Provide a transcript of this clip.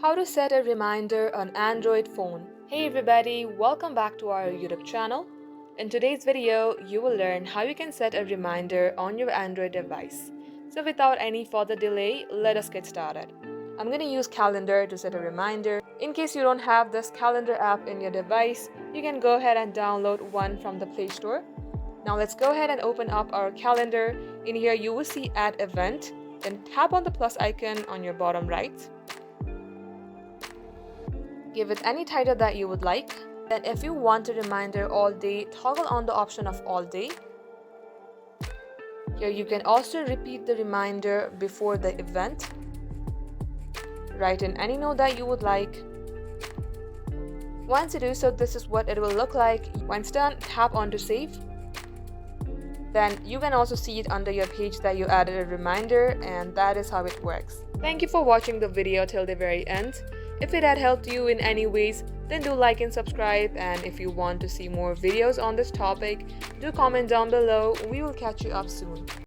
How to set a reminder on Android phone. Hey everybody, welcome back to our YouTube channel. In today's video, you will learn how you can set a reminder on your Android device. So without any further delay, let us get started. I'm going to use Calendar to set a reminder. In case you don't have this Calendar app in your device, you can go ahead and download one from the Play Store. Now let's go ahead and open up our calendar. In here you will see Add Event, then tap on the plus icon on your bottom right. Give it any title that you would like. Then if you want a reminder all day, toggle on the option of all day. Here you can also repeat the reminder before the event. Write in any note that you would like. Once you do so, this is what it will look like. Once done, tap on to save. Then you can also see it under your page that you added a reminder, and that is how it works. Thank you for watching the video till the very end. If it had helped you in any ways, then do like and subscribe, and if you want to see more videos on this topic, do comment down below. We will catch you up soon.